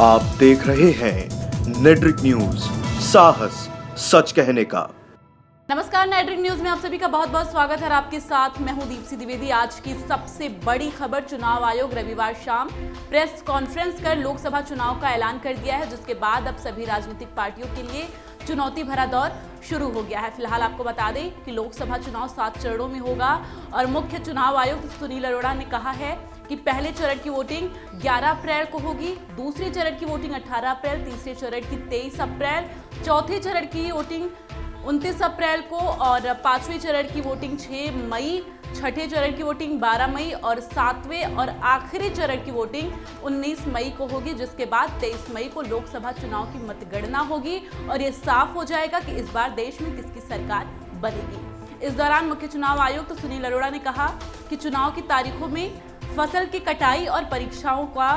आप देख रहे हैं नेट्रिक न्यूज, साहस सच कहने का। नमस्कार, नेट्रिक न्यूज में आप सभी का बहुत बहुत स्वागत है। आपके साथ मैं हूं दीप्ति द्विवेदी। आज की सबसे बड़ी खबर, चुनाव आयोग रविवार शाम प्रेस कॉन्फ्रेंस कर लोकसभा चुनाव का ऐलान कर दिया है, जिसके बाद अब सभी राजनीतिक पार्टियों के लिए चुनौती भरा दौर शुरू हो गया है। फिलहाल आपको बता दें कि लोकसभा चुनाव 7 चरणों में होगा और मुख्य चुनाव आयुक्त सुनील अरोड़ा ने कहा है कि पहले चरण की वोटिंग 11 अप्रैल को होगी, दूसरे चरण की वोटिंग 18 अप्रैल, तीसरे चरण की 23 अप्रैल, चौथे चरण की वोटिंग 29 अप्रैल को और पांचवें चरण की वोटिंग 6 मई, छठे चरण की वोटिंग 12 मई और सातवें और आखिरी चरण की वोटिंग 19 मई को होगी, जिसके बाद 23 मई को लोकसभा चुनाव की मतगणना होगी और ये साफ हो जाएगा कि इस बार देश में किसकी सरकार बनेगी। इस दौरान मुख्य चुनाव आयुक्त सुनील अरोड़ा ने कहा कि चुनाव की तारीखों में फसल की कटाई और परीक्षाओं का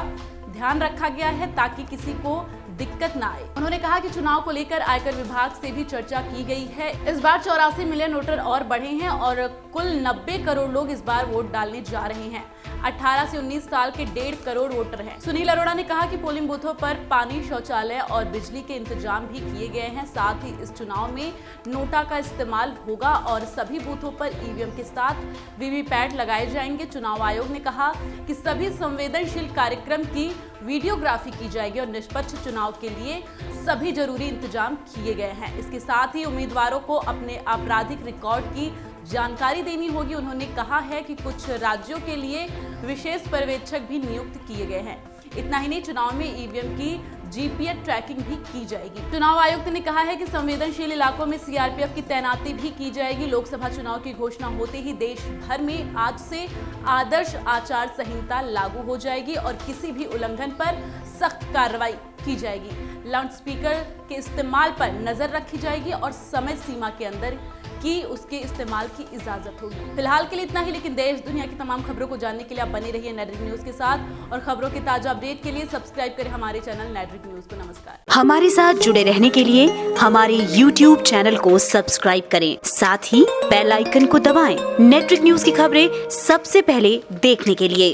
ध्यान रखा गया है ताकि किसी को दिक्कत ना आए। उन्होंने कहा कि चुनाव को लेकर आयकर विभाग से भी चर्चा की गई है। इस बार 84 मिलियन वोटर और बढ़े हैं और कुल 90 करोड़ लोग इस बार वोट डालने जा रहे हैं। 18 से 19 साल के 1.5 करोड़ वोटर हैं। सुनील अरोड़ा ने कहा कि पोलिंग बूथों पर पानी, शौचालय और बिजली के इंतजाम भी किए गए हैं। साथ ही इस चुनाव में नोटा का इस्तेमाल होगा और सभी बूथों पर ईवीएम के साथ वीवीपैट लगाए जाएंगे। चुनाव आयोग ने कहा कि सभी संवेदनशील कार्यक्रम की वीडियोग्राफी की जाएगी और निष्पक्ष चुनाव के लिए सभी जरूरी इंतजाम किए गए हैं। इसके साथ ही उम्मीदवारों को अपने आपराधिक रिकॉर्ड की जानकारी देनी होगी। उन्होंने कहा है कि कुछ राज्यों के लिए विशेष पर्यवेक्षक भी नियुक्त किए गए हैं। इतना ही नहीं, चुनाव में ईवीएम की जीपीएस ट्रैकिंग भी की जाएगी। चुनाव आयुक्त ने कहा है कि संवेदनशील इलाकों में सीआरपीएफ की तैनाती भी की जाएगी। लोकसभा चुनाव की घोषणा होते ही देश भर में आज से आदर्श आचार संहिता लागू हो जाएगी और किसी भी उल्लंघन पर सख्त कार्रवाई की जाएगी। लाउडस्पीकर के इस्तेमाल पर नजर रखी जाएगी और समय सीमा के अंदर की उसके इस्तेमाल की इजाजत होगी। फिलहाल के लिए इतना ही, लेकिन देश दुनिया की तमाम खबरों को जानने के लिए आप बने रहिए नेट्रिक न्यूज के साथ और खबरों के ताजा अपडेट के लिए सब्सक्राइब करें हमारे चैनल नेट्रिक न्यूज को। नमस्कार। हमारे साथ जुड़े रहने के लिए हमारे YouTube चैनल को सब्सक्राइब करें, साथ ही बेल आइकन को दबाएं। नेट्रिक न्यूज की खबरें सबसे पहले देखने के लिए।